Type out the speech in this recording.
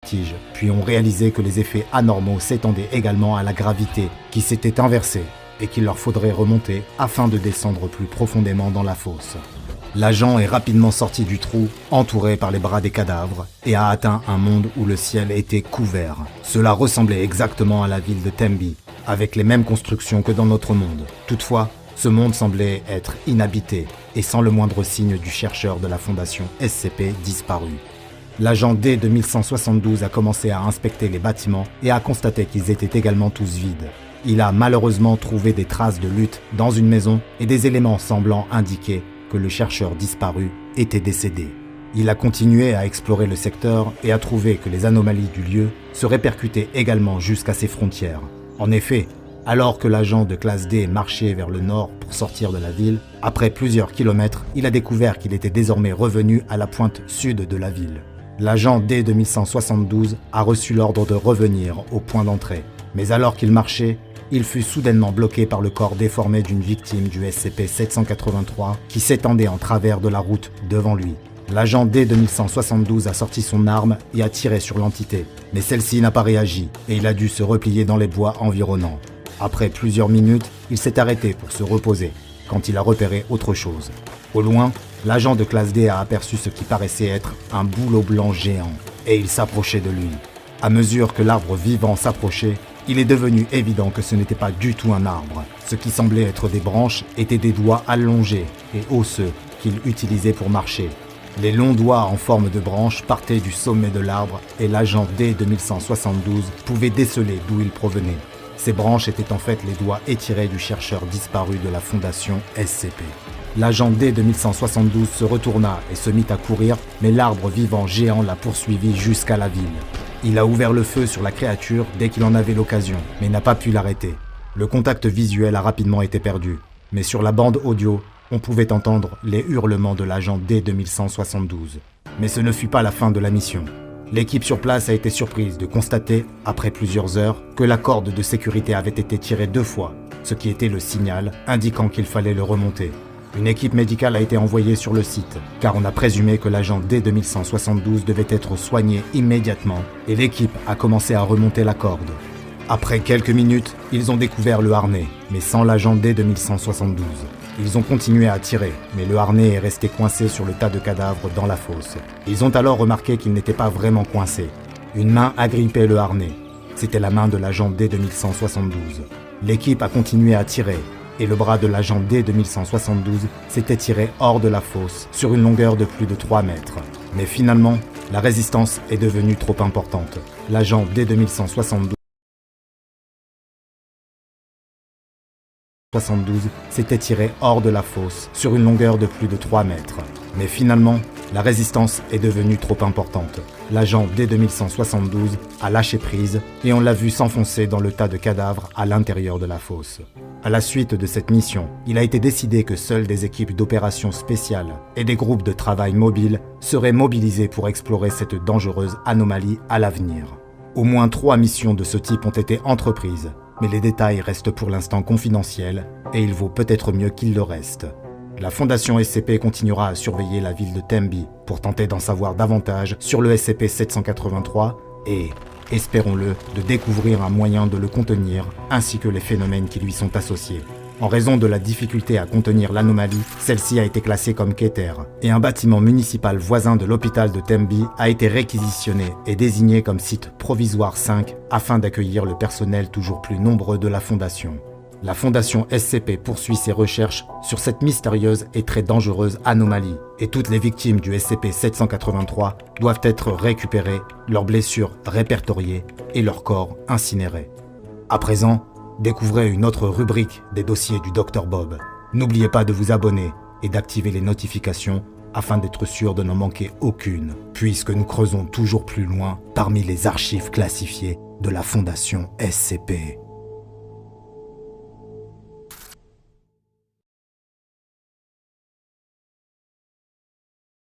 vertige, puis ont réalisé que les effets anormaux s'étendaient également à la gravité, qui s'était inversée, et qu'il leur faudrait remonter afin de descendre plus profondément dans la fosse. L'agent est rapidement sorti du trou, entouré par les bras des cadavres, et a atteint un monde où le ciel était couvert. Cela ressemblait exactement à la ville de Tembi, avec les mêmes constructions que dans notre monde. Toutefois, ce monde semblait être inhabité, et sans le moindre signe du chercheur de la fondation SCP disparu. L'agent D de 1172 a commencé à inspecter les bâtiments et a constaté qu'ils étaient également tous vides. Il a malheureusement trouvé des traces de lutte dans une maison et des éléments semblant indiquer que le chercheur disparu était décédé. Il a continué à explorer le secteur et a trouvé que les anomalies du lieu se répercutaient également jusqu'à ses frontières. En effet, alors que l'agent de classe D marchait vers le nord pour sortir de la ville, après plusieurs kilomètres, il a découvert qu'il était désormais revenu à la pointe sud de la ville. L'agent D de 1172 a reçu l'ordre de revenir au point d'entrée, mais alors qu'il marchait, il fut soudainement bloqué par le corps déformé d'une victime du SCP-783 qui s'étendait en travers de la route devant lui. L'agent D de 1172 a sorti son arme et a tiré sur l'entité, mais celle-ci n'a pas réagi et il a dû se replier dans les bois environnants. Après plusieurs minutes, il s'est arrêté pour se reposer, quand il a repéré autre chose. Au loin, l'agent de classe D a aperçu ce qui paraissait être un bouleau blanc géant, et il s'approchait de lui. À mesure que l'arbre vivant s'approchait, il est devenu évident que ce n'était pas du tout un arbre. Ce qui semblait être des branches étaient des doigts allongés et osseux qu'il utilisait pour marcher. Les longs doigts en forme de branches partaient du sommet de l'arbre et l'agent D de 1172 pouvait déceler d'où ils provenaient. Ces branches étaient en fait les doigts étirés du chercheur disparu de la fondation SCP. L'agent D de 1172 se retourna et se mit à courir, mais l'arbre vivant géant l'a poursuivi jusqu'à la ville. Il a ouvert le feu sur la créature dès qu'il en avait l'occasion, mais n'a pas pu l'arrêter. Le contact visuel a rapidement été perdu, mais sur la bande audio, on pouvait entendre les hurlements de l'agent D de 1172. Mais ce ne fut pas la fin de la mission. L'équipe sur place a été surprise de constater, après plusieurs heures, que la corde de sécurité avait été tirée 2 fois, ce qui était le signal indiquant qu'il fallait le remonter. Une équipe médicale a été envoyée sur le site, car on a présumé que l'agent D de 1172 devait être soigné immédiatement, et l'équipe a commencé à remonter la corde. Après quelques minutes, ils ont découvert le harnais, mais sans l'agent D de 1172. Ils ont continué à tirer, mais le harnais est resté coincé sur le tas de cadavres dans la fosse. Ils ont alors remarqué qu'il n'était pas vraiment coincé. Une main agrippait le harnais. C'était la main de l'agent D de 1172. L'équipe a continué à tirer, et le bras de l'agent D de 1172 s'était tiré hors de la fosse sur une longueur de plus de 3 mètres. Mais finalement, la résistance est devenue trop importante. L'agent D de 1172 s'était tiré hors de la fosse sur une longueur de plus de 3 mètres. Mais finalement, la résistance est devenue trop importante. L'agent D de 1172 a lâché prise et on l'a vu s'enfoncer dans le tas de cadavres à l'intérieur de la fosse. À la suite de cette mission, il a été décidé que seules des équipes d'opérations spéciales et des groupes de travail mobiles seraient mobilisés pour explorer cette dangereuse anomalie à l'avenir. Au moins 3 missions de ce type ont été entreprises, mais les détails restent pour l'instant confidentiels et il vaut peut-être mieux qu'il le reste. La Fondation SCP continuera à surveiller la ville de Tembi pour tenter d'en savoir davantage sur le SCP-783 et, espérons-le, de découvrir un moyen de le contenir ainsi que les phénomènes qui lui sont associés. En raison de la difficulté à contenir l'anomalie, celle-ci a été classée comme Keter et un bâtiment municipal voisin de l'hôpital de Tembi a été réquisitionné et désigné comme site provisoire 5 afin d'accueillir le personnel toujours plus nombreux de la Fondation. La Fondation SCP poursuit ses recherches sur cette mystérieuse et très dangereuse anomalie, et toutes les victimes du SCP-783 doivent être récupérées, leurs blessures répertoriées et leurs corps incinérés. À présent, découvrez une autre rubrique des dossiers du Dr Bob. N'oubliez pas de vous abonner et d'activer les notifications afin d'être sûr de n'en manquer aucune, puisque nous creusons toujours plus loin parmi les archives classifiées de la Fondation SCP.